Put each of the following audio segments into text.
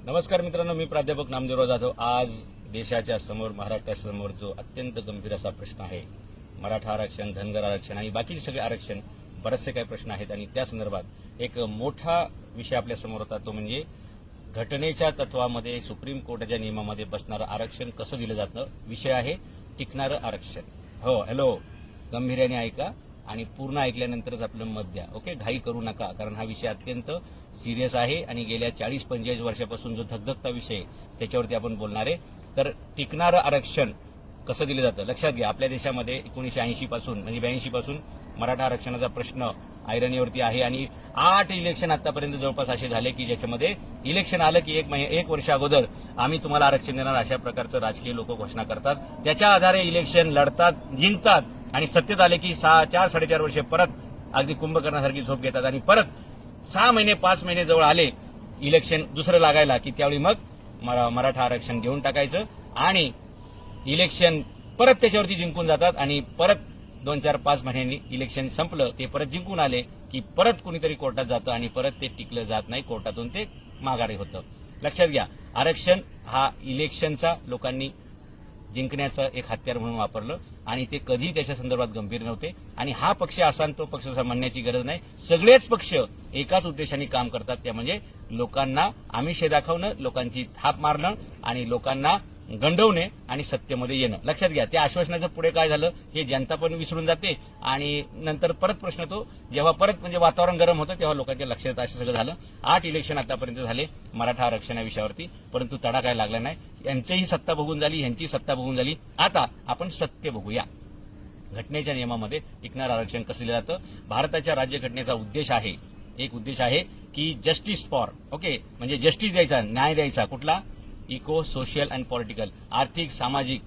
नमस्कार मित्रांनो, मी प्राध्यापक नामदेवराव जाधव. आज देशाच्या समोर, महाराष्ट्रासमोर जो अत्यंत गंभीर असा प्रश्न आहे, मराठा आरक्षण, धनगर आरक्षण आणि बाकीचे सगळे आरक्षण, बरेचसे काही प्रश्न आहेत आणि त्या संदर्भात एक मोठा विषय आपल्या समोर होता. तो म्हणजे घटनेच्या तत्वामध्ये, सुप्रीम कोर्टाच्या नियमामध्ये बसणारं आरक्षण कसं दिलं जातं. विषय आहे टिकणारं आरक्षण. हो, हॅलो, गंभीर्याने ऐका आणि पूर्ण ऐकल्यानंतरच आपलं मत द्या. ओके, घाई करू नका, कारण हा विषय अत्यंत सिरियस आहे आणि गेल्या 40-45 वर्षापासून जो धगधगता विषय आहे त्याच्यावरती आपण बोलणार आहे. तर टिकणारं आरक्षण कसं दिलं जातं लक्षात घ्या. आपल्या देशामध्ये 1980 पासून म्हणजे 82 पासून मराठा आरक्षणाचा प्रश्न ऐरणीवरती आहे आणि 8 इलेक्शन आतापर्यंत जवळपास असे झाले की ज्याच्यामध्ये इलेक्शन आलं की एक वर्ष अगोदर आम्ही तुम्हाला आरक्षण देणार अशा प्रकारचं राजकीय लोक घोषणा करतात. त्याच्या आधारे इलेक्शन लढतात, जिंकतात आणि सत्तेत आले की 4-4.5 वर्षे परत अगदी कुंभकर्णासारखी झोप घेतात आणि परत 6 महिने 5 महिने जवळ आले इलेक्शन दुसरं लागायला की त्यावेळी मग मराठा आरक्षण घेऊन टाकायचं आणि इलेक्शन परत त्याच्यावरती जिंकून जातात आणि परत 2-4-5 महिन्यांनी इलेक्शन संपलं, ते परत जिंकून आले की परत कुणीतरी कोर्टात जातं आणि परत ते टिकलं जात नाही, कोर्टातून ते माघारी होतं. लक्षात घ्या, आरक्षण हा इलेक्शनचा लोकांनी जिंकण्याचं एक हत्यार म्हणून वापरलं आणि ते कधी त्याच्या संदर्भात गंभीर नव्हते. आणि हा पक्ष असा तो पक्ष असा म्हणण्याची गरज नाही. सगळेच पक्ष एकाच उद्देशाने काम करतात, त्या म्हणजे लोकांना आमिषे दाखवणं, लोकांची थाप मारणं आणि लोकांना गंडवणे आणि सत्तेमध्ये येणं. लक्षात घ्या, त्या आश्वासनाचं पुढे काय झालं हे जनता पण विसरून जाते आणि नंतर परत प्रश्न तो जेव्हा परत म्हणजे वातावरण गरम होतं तेव्हा लोकांच्या लक्षात असं सगळं झालं. 8 इलेक्शन आतापर्यंत झाले मराठा आरक्षण या विषयावरती, परंतु तडा काय लागला नाही. यांचीही सत्ता बघून झाली, यांची सत्ता बघून झाली. आता आपण सत्य बघूया. घटनेच्या नियमामध्ये टिकणारं आरक्षण कसं दिलं जातं. भारताच्या राज्यघटनेचा उद्देश आहे, एक उद्देश आहे की जस्टिस फॉर, ओके, म्हणजे जस्टिस द्यायचा, न्याय द्यायचा. कुठला? इको, सोशल अँड पॉलिटिकल, आर्थिक, सामाजिक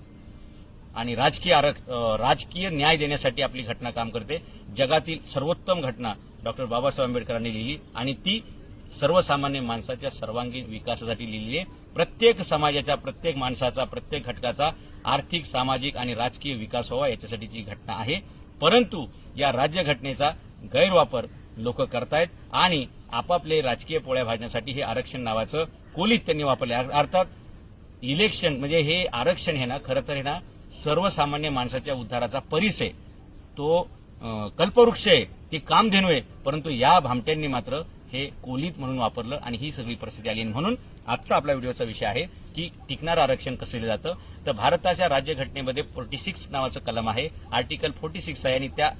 आणि राजकीय न्याय देण्यासाठी आपली घटना काम करते. जगातील सर्वोत्तम घटना डॉक्टर बाबासाहेब आंबेडकरांनी लिहिली आणि ती सर्वसामान्य माणसाच्या सर्वांगीण विकासासाठी लिहिली आहे. प्रत्येक समाजाच्या, प्रत्येक माणसाचा, प्रत्येक घटकाचा आर्थिक, सामाजिक आणि राजकीय विकास व्हावा याच्यासाठीची घटना आहे. परंतु या राज्यघटनेचा गैरवापर लोक करतायत आणि आपापले राजकीय पोळ्या भाजण्यासाठी हे आरक्षण नावाचं कोलीत त्यांनी वापरले. अर्थात इलेक्शन म्हणजे हे आरक्षण हे ना खरं तर हे ना सर्वसामान्य माणसाच्या उद्धाराचा परिस आहे, तो कल्पवृक्ष आहे, ते कामधेनू आहे. परंतु या भामट्यांनी मात्र हे कोलीत म्हणून वापरलं आणि ही सगळी परिस्थिती आली. म्हणून आजचा आपला व्हिडिओचा विषय आहे की टिकणारं आरक्षण कसं दिलं जातं. तर भारताच्या राज्यघटनेमध्ये 46 नावाचं कलम आहे, आर्टिकल 46 आहे आणि त्या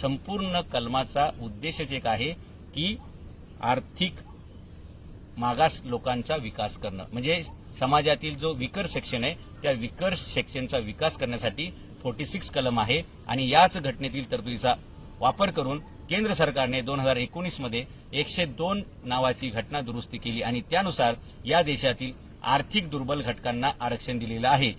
संपूर्ण कलमाचा उद्देशच एक आहे की आर्थिक मागास लोकांचा विकास करणं. म्हणजे समाजातील जो विकर सेक्शन आहे त्या विकर सेक्शनचा विकास करण्यासाठी 46 कलम आहे आणि याच घटनेतील तरतुदीचा वापर करून केंद्र सरकारने 2019 मध्ये 102 नावाची घटना दुरुस्ती केली आणि त्यानुसार या देशातील आर्थिक दुर्बल घटकांना आरक्षण दिलेलं आहे.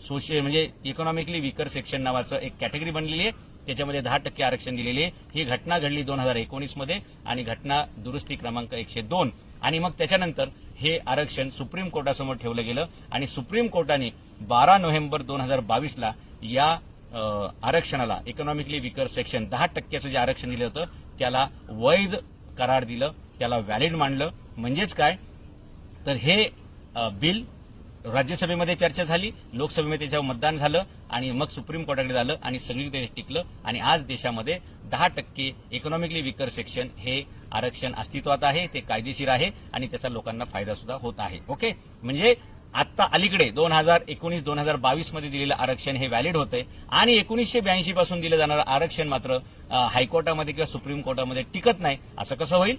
सोशल म्हणजे इकॉनॉमिकली विकर सेक्शन नावाचं एक कॅटेगरी बनलेली आहे, त्याच्यामध्ये 10% आरक्षण दिलेले आहे. ही घटना घडली 2019 मध्ये आणि घटना दुरुस्ती क्रमांक 102 आणि मग त्याच्यानंतर हे आरक्षण सुप्रीम कोर्टासमोर ठेवलं गेलं आणि सुप्रीम कोर्टाने 12 नोव्हेंबर 2022 या आरक्षणाला, इकॉनॉमिकली विकर सेक्शन 10%चं जे आरक्षण दिलं होतं त्याला वैध करार दिलं, त्याला व्हॅलिड मानलं. म्हणजेच काय तर हे बिल राज्यसभेमध्ये चर्चा झाली, लोकसभेमध्ये त्याच्यावर मतदान झालं आणि मग सुप्रीम कोर्टाकडे झालं आणि सगळीकडे टिकलं आणि आज देशामध्ये 10% इकॉनॉमिकली विकर सेक्शन हे आरक्षण अस्तित्वात आहे, ते कायदेशीर आहे आणि त्याचा लोकांना फायदा सुद्धा होत आहे. ओके, म्हणजे आता अलीकडे 2019-2022 मध्ये दिलेलं आरक्षण हे व्हॅलिड होतंय आणि 1982 पासून दिलं जाणारं आरक्षण मात्र हायकोर्टामध्ये किंवा सुप्रीम कोर्टामध्ये टिकत नाही. असं कसं होईल?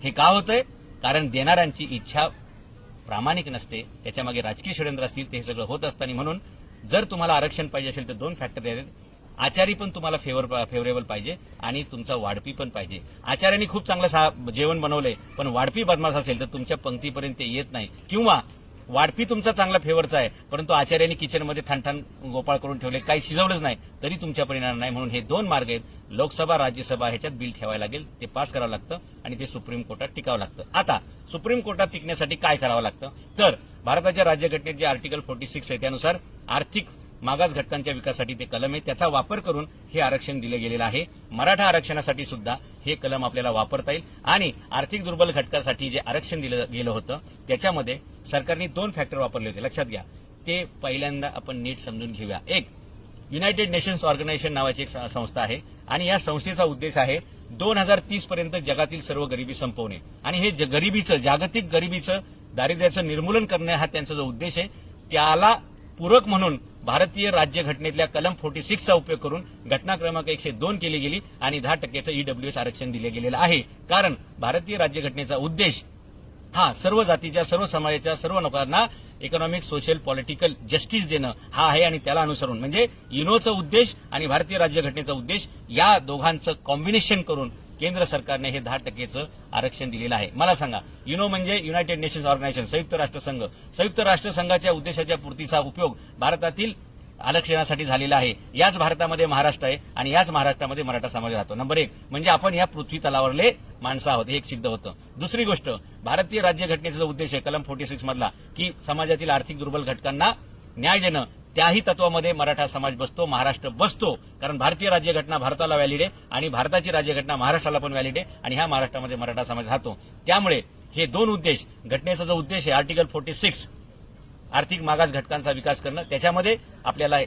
हे का होतंय? कारण देणाऱ्यांची इच्छा प्रामाणिक नसते, त्याच्यामागे राजकीय षडयंत्र असतील, ते सगळं होत असताना. म्हणून जर तुम्हाला आरक्षण पाहिजे असेल तर 2 फॅक्टर आहेत. आचारी पण तुम्हाला फेवरेबल पाहिजे आणि तुमचा वाढपी पण पाहिजे. आचार्यांनी खूप चांगलं जेवण बनवलंय पण वाढपी बदमाश असेल तर तुमच्या पंक्तीपर्यंत येत नाही, किंवा वाढपी तुमचा चांगला फेवरचा आहे परंतु आचार्यांनी किचनमध्ये ठाणठाण गोपाळ करून ठेवले, काही शिजवलंच नाही तरी तुमच्या परिणाम नाही. म्हणून हे 2 मार्ग आहेत, लोकसभा, राज्यसभा, ह्याच्यात बिल ठेवायला लागेल, ते पास करावं लागतं आणि ते सुप्रीम कोर्टात टिकावं लागतं. आता सुप्रीम कोर्टात टिकण्यासाठी काय करावं लागतं तर भारताच्या राज्यघटनेत जे आर्टिकल 46 आहे त्यानुसार आर्थिक मागास घटकांच्या विकासासाठी ते कलम आहे, त्याचा वापर करून हे आरक्षण दिलं गेलेलं आहे. मराठा आरक्षणासाठी सुद्धा हे कलम आपल्याला वापरता येईल. आणि आर्थिक दुर्बल घटकासाठी जे आरक्षण दिलं गेलं होतं त्याच्यामध्ये सरकारने 2 फॅक्टर वापरले होते, लक्षात घ्या. ते पहिल्यांदा आपण नीट समजून घेऊया. एक, युनायटेड नेशन्स ऑर्गनायझेशन नावाची एक संस्था आहे आणि या संस्थेचा उद्देश आहे 2030 पर्यंत जगातील सर्व गरिबी संपवणे आणि हे गरिबीचं, जागतिक गरिबीचं, दारिद्र्याचं निर्मूलन करणे हा त्यांचा जो उद्देश आहे. त्याला पूरक म्हणून भारतीय राज्यघटनेतल्या कलम 46 चा उपयोग करून घटना क्रमांक 102 केली गेली आणि 10% ईडब्ल्यूएस आरक्षण दिले गेलेलं आहे. कारण भारतीय राज्यघटनेचा उद्देश हा सर्व जातीच्या, सर्व समाजाच्या, सर्व लोकांना इकॉनॉमिक, सोशल, पॉलिटिकल जस्टिस देणं हा आहे आणि त्याला अनुसरून म्हणजे युनोचा उद्देश आणि भारतीय राज्यघटनेचा उद्देश या दोघांचं कॉम्बिनेशन करून केंद्र सरकारने हे 10% आरक्षण दिलेलं आहे. मला सांगा, युनो म्हणजे युनायटेड नेशन्स ऑर्गनायझेशन, संयुक्त राष्ट्रसंघ. संयुक्त राष्ट्रसंघाच्या उद्देशाच्या पूर्तीचा उपयोग भारतातील आरक्षणासाठी झालेला आहे. याच भारतामध्ये महाराष्ट्र आहे आणि याच महाराष्ट्रामध्ये मराठा समाज राहतो. नंबर 1 म्हणजे आपण या पृथ्वी तलावरले माणसं आहोत, हे एक सिद्ध होतं. दुसरी गोष्ट, भारतीय राज्यघटनेचा उद्देश आहे कलम 46 मधला की समाजातील आर्थिक दुर्बल घटकांना न्याय देणं. त्याही तत्वामध्ये मराठा समाज बसतो, महाराष्ट्र बसतो. कारण भारतीय राज्यघटना भारताला व्हॅलिड आहे आणि भारताची राज्यघटना महाराष्ट्राला पण व्हॅलिड आहे आणि ह्या महाराष्ट्रामध्ये मराठा समाज राहतो. त्यामुळे हे 2 उद्देश, घटनेचा जो उद्देश आहे आर्टिकल 46 आर्थिक मागास घटकांचा विकास करणं, त्याच्यामध्ये आपल्याला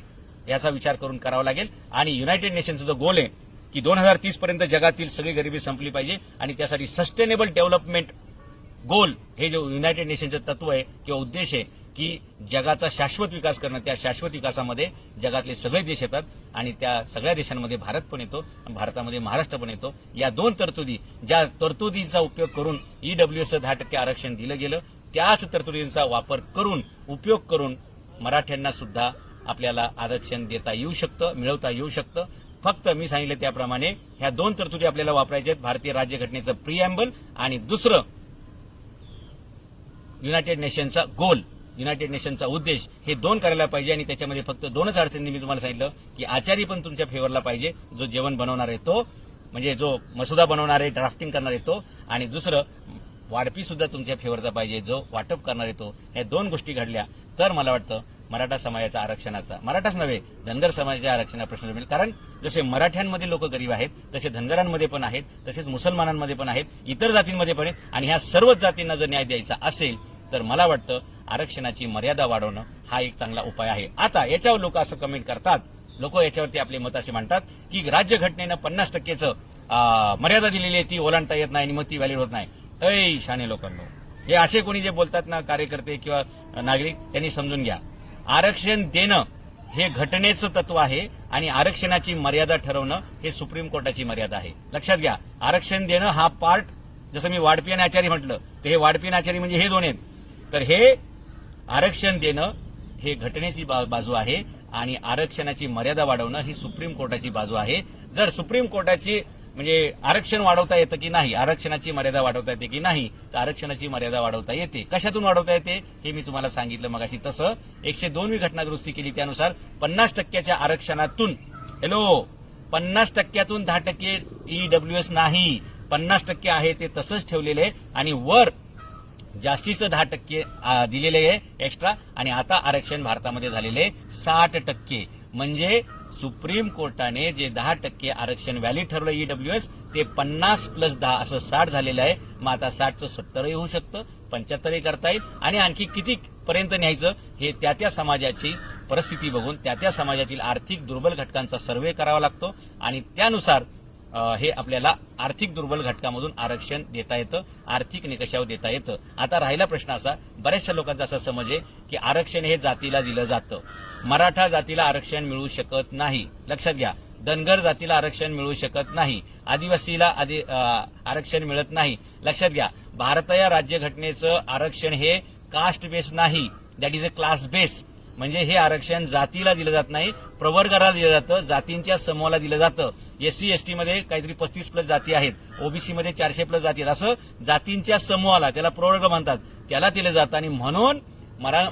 याचा विचार करून करावा लागेल. आणि युनायटेड नेशनचा जो गोल आहे की 2030 पर्यंत जगातील सगळी गरिबी संपली पाहिजे आणि त्यासाठी सस्टेनेबल डेव्हलपमेंट गोल हे जे युनायटेड नेशनचं तत्व आहे किंवा उद्देश आहे की जगाचा शाश्वत विकास करणं, त्या शाश्वत विकासामध्ये जगातले सगळे देश येतात आणि त्या सगळ्या देशांमध्ये भारत पण येतो आणि भारतामध्ये महाराष्ट्र पण येतो. या 2 तरतुदी, ज्या तरतुदीचा उपयोग करून ईडब्ल्यूएसचं 10% आरक्षण दिलं गेलं, त्याच तरतुदींचा वापर करून, उपयोग करून मराठ्यांना सुद्धा आपल्याला आरक्षण देता येऊ शकतं, मिळवता येऊ शकतं. फक्त मी सांगितलं त्याप्रमाणे ह्या 2 तरतुदी आपल्याला वापरायच्या आहेत, भारतीय राज्यघटनेचं प्रिएम्बल आणि दुसरं युनायटेड नेशनचा गोल, युनायटेड नेशनचा उद्देश. हे 2 करायला पाहिजे आणि त्याच्यामध्ये फक्त 2च अडचणी मी तुम्हाला सांगितलं की आचारी पण तुमच्या फेवरला पाहिजे, जो जेवण बनवणार आहे तो, म्हणजे जो मसुदा बनवणार आहे, ड्राफ्टिंग करणार आहे तो, आणि दुसरं वाढपी सुद्धा तुमच्या फेवरचा पाहिजे, जो वाटप करणार आहे तो. या 2 गोष्टी घडल्या तर मला वाटतं मराठा समाजाच्या आरक्षणाचा, मराठाच नव्हे धनगर समाजाच्या आरक्षणाचा प्रश्न मिळेल. कारण जसे मराठ्यांमध्ये लोक गरीब आहेत तसे धनगरांमध्ये पण आहेत, तसेच मुसलमानांमध्ये पण आहेत, इतर जातींमध्ये पण आहेत. आणि ह्या सर्वच जातींना जर न्याय द्यायचा असेल तर मला वाटतं आरक्षणाची मर्यादा वाढवणं हा एक चांगला उपाय आहे. आता याच्यावर लोक असं कमेंट करतात, लोक याच्यावरती आपले मत असे मांडतात की राज्यघटनेनं 50%चं मर्यादा दिलेली आहे, ती ओलांडता येत नाही आणि मग ती व्हॅलिड होत नाही. ऐ शाणे लोकांनो, हे असे कोणी जे बोलतात ना, कार्यकर्ते किंवा नागरिक, त्यांनी समजून घ्या, आरक्षण देणं हे घटनेचं तत्व आहे आणि आरक्षणाची मर्यादा ठरवणं हे सुप्रीम कोर्टाची मर्यादा आहे. लक्षात घ्या, आरक्षण देणं हा पार्ट, जसं मी वाढपी आणि आचारी म्हटलं, तर हे वाढपी आणि आचारी म्हणजे हे 2 आहेत. तर हे आरक्षण देणं हे घटनेची बाजू आहे आणि आरक्षणाची मर्यादा वाढवणं ही सुप्रीम कोर्टाची बाजू आहे. जर सुप्रीम कोर्टाची म्हणजे आरक्षण वाढवता येतं की नाही, आरक्षणाची मर्यादा वाढवता येते की नाही, तर आरक्षणाची मर्यादा वाढवता येते. कशातून वाढवता येते हे मी तुम्हाला सांगितलं मगाशी. तसं 102वी घटना दुरुस्ती केली, त्यानुसार 50%च्या आरक्षणातून 50%तून 10% ईडब्ल्यूएस नाही, 50% आहे ते तसंच ठेवलेलं आहे आणि वर जास्तीचं 10% दिलेले आहे एक्स्ट्रा. आणि आता आरक्षण भारतामध्ये झालेले 60%. म्हणजे सुप्रीम कोर्टाने जे 10% आरक्षण व्हॅलिड ठरवलं ईडब्ल्यूएस, ते 50 + 10 असं 60 झालेलं आहे. मग आता 60चं 70 होऊ शकतं, 75 करता येईल आणि आणखी किती पर्यंत न्यायचं हे त्या त्या समाजाची परिस्थिती बघून, त्या त्या समाजातील आर्थिक दुर्बल घटकांचा सर्व्हे करावा लागतो आणि त्यानुसार हे आपल्याला आर्थिक दुर्बल घटकामधून आरक्षण देता येतं, आर्थिक निकषावर देता येतं. आता राहिला प्रश्न असा, बऱ्याचशा लोकांचा असा समज आहे की आरक्षण हे जातीला दिलं जातं, मराठा जातीला आरक्षण मिळू शकत नाही. लक्षात घ्या, धनगर जातीला आरक्षण मिळू शकत नाही, आदिवासीला आरक्षण मिळत नाही. लक्षात घ्या, भारतीय राज्यघटनेचं आरक्षण हे कास्ट बेस नाही, that is a class base. म्हणजे हे आरक्षण जातीला दिलं जात नाही, प्रवर्गाला दिलं जातं, जातींच्या समूहाला दिलं जातं. एससी एसटी मध्ये काहीतरी 35+ जाती आहेत, ओबीसी मध्ये 400+ जाती आहेत, असं जातींच्या समूहाला, त्याला प्रवर्ग म्हणतात, त्याला दिलं जातं. आणि म्हणून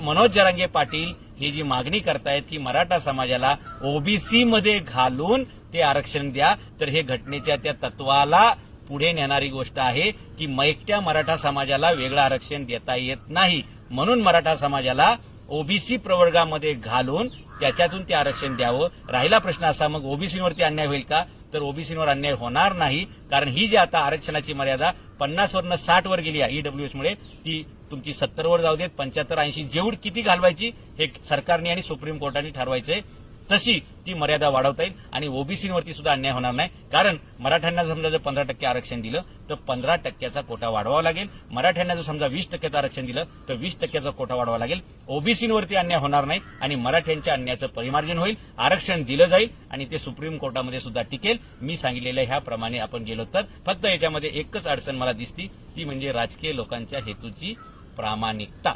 मनोज जरांगे पाटील ही जी मागणी करतायत की मराठा समाजाला ओबीसी मध्ये घालून ते आरक्षण द्या, तर हे घटनेच्या त्या तत्वाला पुढे नेणारी गोष्ट आहे की एकट्या मराठा समाजाला वेगळं आरक्षण देता येत नाही. म्हणून मराठा समाजाला ओबीसी प्रवर्गामध्ये घालून त्याच्यातून ते आरक्षण द्यावं. राहिला प्रश्न असा मग ओबीसीवरती अन्याय होईल का, तर ओबीसीवर अन्याय होणार नाही. कारण ही जी आता आरक्षणाची मर्यादा 50 वरनं 60 वर गेली आहे ईडब्ल्यूएस मुळे, ती तुमची 70 वर जाऊ देत, 75, 80 जेवढी किती घालवायची हे सरकारने आणि सुप्रीम कोर्टाने ठरवायचंय. तशी ती मर्यादा वाढवता येईल आणि ओबीसीवरती सुद्धा अन्याय होणार नाही. कारण मराठ्यांना समजा जर 15% आरक्षण दिलं तर 15%चा कोटा वाढवावा लागेल. मराठ्यांना जर समजा 20% आरक्षण दिलं तर 20%चा कोटा वाढवावा लागेल. ओबीसीवरती अन्याय होणार नाही आणि मराठ्यांच्या अन्यायाचं परिमार्जन होईल. आरक्षण दिलं जाईल आणि ते सुप्रीम कोर्टामध्ये सुद्धा टिकेल. मी सांगितलेल्या ह्याप्रमाणे आपण गेलो तर फक्त याच्यामध्ये एकच अडचण मला दिसती, ती म्हणजे राजकीय लोकांच्या हेतूची प्रामाणिकता.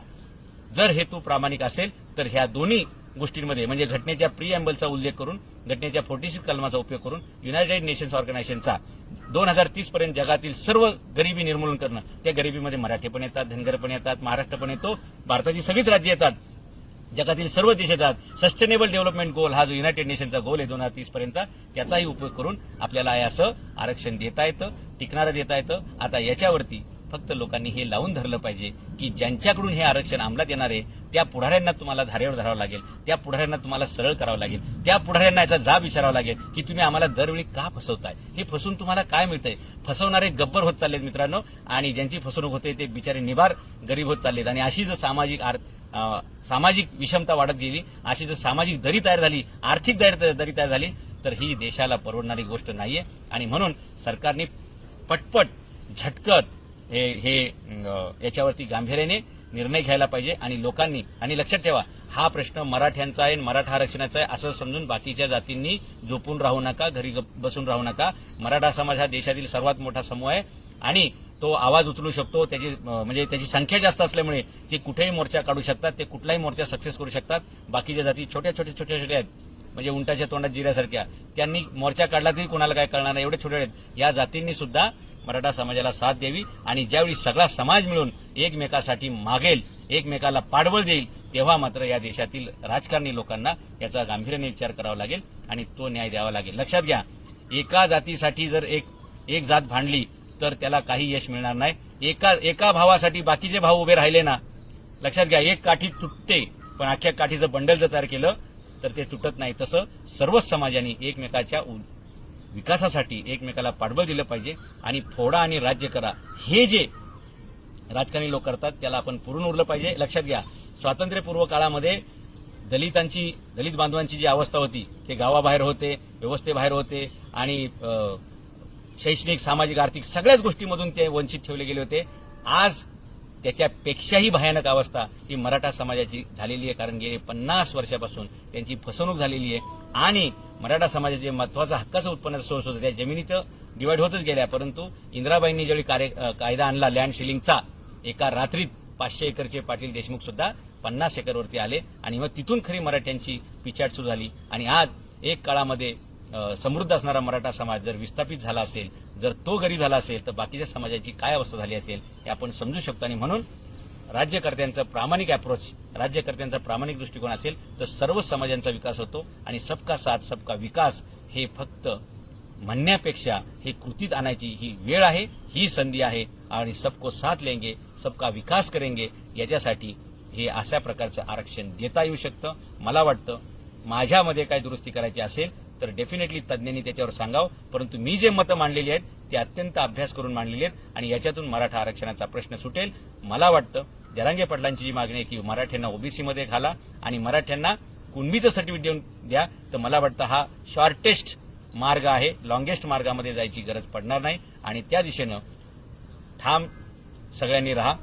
जर हेतू प्रामाणिक असेल तर ह्या दोन्ही गोष्टींमध्ये म्हणजे घटनेच्या प्रिअँबलचा उल्लेख करून, घटनेच्या 46 कलमाचा उपयोग करून युनायटेड नेशन्स ऑर्गनायझेशनचा 2030 पर्यंत जगातील सर्व गरिबी निर्मूलन करणं, त्या गरिबीमध्ये मराठी पण येतात, धनगर पण येतात, महाराष्ट्र पण येतो, भारताची सगळीच राज्य येतात, जगातील सर्व देश येतात. सस्टेनेबल डेव्हलपमेंट गोल हा जो युनायटेड नेशनचा गोल आहे 2030 पर्यंतचा, त्याचाही उपयोग करून आपल्याला असं आरक्षण देता येतं, टिकणारं देता येतं. आता याच्यावरती फक्त लोकांनी हे लावून धरलं पाहिजे की ज्यांच्याकडून हे आरक्षण अंमलात येणार आहे त्या पुढाऱ्यांना तुम्हाला धारेवर धरावं लागेल, त्या पुढाऱ्यांना तुम्हाला सरळ करावं लागेल, त्या पुढाऱ्यांना याचा जाब विचारावा लागेल की तुम्ही आम्हाला दरवेळी का फसवताय, हे फसून तुम्हाला काय मिळतंय. फसवणारे गब्बर होत चाललेत मित्रांनो, आणि ज्यांची फसवणूक होते ते बिचारे निबार गरीब होत चाललेत. आणि अशी जर सामाजिक विषमता वाढत गेली, अशी जर सामाजिक दरी तयार झाली, आर्थिक दरी तयार झाली, तर ही देशाला परवडणारी गोष्ट नाहीये. आणि म्हणून सरकारने पटपट झटकत हे याच्यावरती गांभीर्याने निर्णय घ्यायला पाहिजे. आणि लोकांनी, आणि लक्षात ठेवा, हा प्रश्न मराठ्यांचा आहे, मराठा आरक्षणाचा आहे असं समजून बाकीच्या जातींनी झोपून राहू नका, घरी बसून राहू नका. मराठा समाज हा देशातील सर्वात मोठा समूह आहे आणि तो आवाज उचलू शकतो. त्याची संख्या जास्त असल्यामुळे ते कुठेही मोर्चा काढू शकतात, ते कुठलाही मोर्चा सक्सेस करू शकतात. बाकीच्या जाती छोट्या आहेत, म्हणजे उंटाच्या तोंडात जिऱ्यासारख्या, त्यांनी मोर्चा काढला तरी कोणाला काय कळणार नाही, एवढे छोटे आहेत. या जातींनी सुद्धा मराठा समाजाला साथ द्यावी आणि ज्यावेळी सगळा समाज मिळून एकमेकासाठी मागेल, एकमेकाला पाठबळ देईल, तेव्हा मात्र या देशातील राजकारणी लोकांना याचा गांभीर्याने विचार करावा लागेल आणि तो न्याय द्यावा लागेल. लक्षात घ्या, एका जातीसाठी जर एक जात भांडली तर त्याला काही यश मिळणार नाही. एका भावासाठी बाकीचे भाव उभे राहिले ना, लक्षात घ्या, एक काठी तुटते पण अख्ख्या काठीचं बंडल जर तयार केलं तर ते तुटत नाही. तसं सर्वच समाजांनी एकमेकाच्या विकासासाठी एकमेकाला पाठबळ दिलं पाहिजे. आणि फोडा आणि राज्य करा हे जे राजकारणी लोक करतात त्याला आपण पुरून उरलं पाहिजे. लक्षात घ्या, स्वातंत्र्यपूर्व काळामध्ये दलित बांधवांची जी अवस्था होती, ते गावाबाहेर होते, व्यवस्थेबाहेर होते आणि शैक्षणिक, सामाजिक, आर्थिक सगळ्याच गोष्टींमधून ते वंचित ठेवले गेले होते. आज त्याच्यापेक्षाही भयानक अवस्था ही मराठा समाजाची झालेली आहे. कारण गेले 50 वर्षापासून त्यांची फसवणूक झालेली आहे आणि मराठा समाजाचे महत्वाचा हक्काचं उत्पन्नाचा सोर्स होता, त्या जमिनी तर डिवाइड होतच गेल्या. परंतु इंदिराबाईंनी ज्यावेळी कायदा आणला लँड शिलिंगचा, एका रात्रीत 500 एकरचे पाटील देशमुख सुद्धा 50 एकरवरती आले आणि मग तिथून खरी मराठ्यांची पिछाट सुरू झाली. आणि आज एक काळामध्ये समृद्ध असणारा मराठा समाज जर विस्थापित झाला असेल, जर तो गरीब झाला असेल, तर बाकीच्या समाजाची काय अवस्था झाली असेल हे आपण समजू शकतो. आणि म्हणून राज्यकर्त्यांचं प्रामाणिक अप्रोच, राज्यकर्त्यांचा प्रामाणिक दृष्टिकोन असेल तर सर्व समाजांचा विकास होतो. आणि सबका साथ सबका विकास हे फक्त म्हणण्यापेक्षा हे कृतीत आणायची ही वेळ आहे, ही संधी आहे. आणि सबको साथ लेंगे, सबका विकास करेंगे, याच्यासाठी हे अशा प्रकारचं आरक्षण देता येऊ शकतं. मला वाटतं माझ्यामध्ये काय दुरुस्ती करायची असेल तर डेफिनेटली तज्ज्ञांनी त्याच्यावर सांगावं. परंतु मी जे मतं मांडलेली आहेत ते अत्यंत अभ्यास करून मांडलेली आहेत आणि याच्यातून मराठा आरक्षणाचा प्रश्न सुटेल. मला वाटतं जरांगे पाटलांची जी मागणी आहे की मराठ्यांना ओबीसीमध्ये घाला आणि मराठ्यांना कुणबीचं सर्टिफिकेट देऊन द्या, तर मला वाटतं हा शॉर्टेस्ट मार्ग आहे. लॉंगेस्ट मार्गामध्ये जायची गरज पडणार नाही आणि त्या दिशेनं ठाम सगळ्यांनी राहा.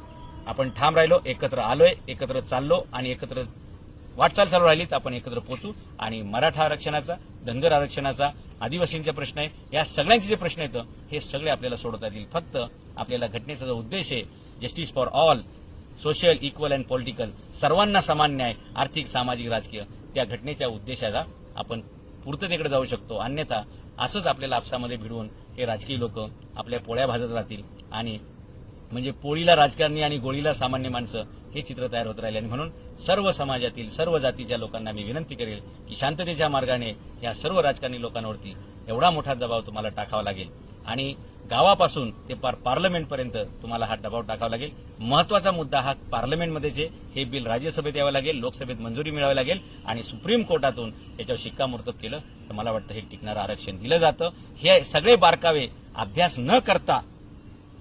आपण ठाम राहिलो, एकत्र आलोय, एकत्र चाललो आणि एकत्र वाटचाल चालू राहिली तर आपण एकत्र पोहोचू. आणि मराठा आरक्षणाचा, धनगर आरक्षणाचा, आदिवासींचे प्रश्न आहे, या सगळ्यांचे जे प्रश्न आहेत हे सगळे आपल्याला सोडवता येतील. फक्त आपल्याला घटनेचा जो उद्देश आहे, justice for all, social, equal and political, सर्वांना समान न्याय, आर्थिक, सामाजिक, राजकीय, त्या घटनेच्या उद्देशाला आपण पूर्ततेकडे जाऊ शकतो. अन्यथा असंच आपल्याला आपसामध्ये भिडवून हे राजकीय लोक आपल्या पोळ्या भाजत राहतील आणि म्हणजे पोळीला राजकारणी आणि गोळीला सामान्य माणसं, हे चित्र तयार होत राहिले. आणि म्हणून सर्व समाजातील, सर्व जातीच्या लोकांना मी विनंती करेल की शांततेच्या मार्गाने या सर्व राजकारणी लोकांवरती एवढा मोठा दबाव तुम्हाला टाकावा लागेल. आणि गावापासून ते पार्लमेंटपर्यंत तुम्हाला हा दबाव टाकावा लागेल. महत्वाचा मुद्दा हा पार्लमेंटमध्येच आहे. हे बिल राज्यसभेत यावं लागेल, लोकसभेत मंजुरी मिळावी लागेल आणि सुप्रीम कोर्टातून याच्यावर शिक्कामोर्तब केलं तर मला वाटतं हे टिकणारं आरक्षण दिलं जातं. हे सगळे बारकावे अभ्यास न करता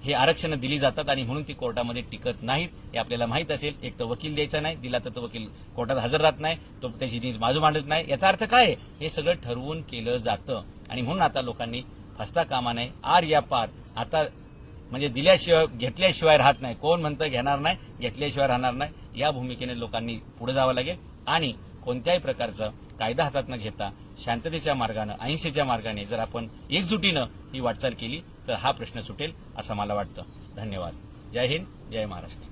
हे आरक्षणं दिली जातात आणि म्हणून ती कोर्टामध्ये टिकत नाहीत. हे आपल्याला माहीत असेल. एक तर वकील द्यायचा नाही, दिला तर तो वकील कोर्टात हजर राहत नाही, तो त्याची नीट बाजू मांडत नाही. याचा अर्थ काय आहे? हे सगळं ठरवून केलं जातं आणि म्हणून आता लोकांनी फसता कामा नये. आर या पार आता म्हणजे दिल्याशिवाय घेतल्याशिवाय राहत नाही. कोण म्हणतं घेणार नाही, घेतल्याशिवाय राहणार नाही. या भूमिकेने लोकांनी पुढे जावं लागेल आणि कोणत्याही प्रकारचा कायदा हातात न घेता शांततेच्या मार्गानं, अहिंसेच्या मार्गाने जर आपण एकजुटीनं ही वाटचाल केली तर हा प्रश्न सुटेल असं मला वाटतं. धन्यवाद. जय हिंद, जय महाराष्ट्र.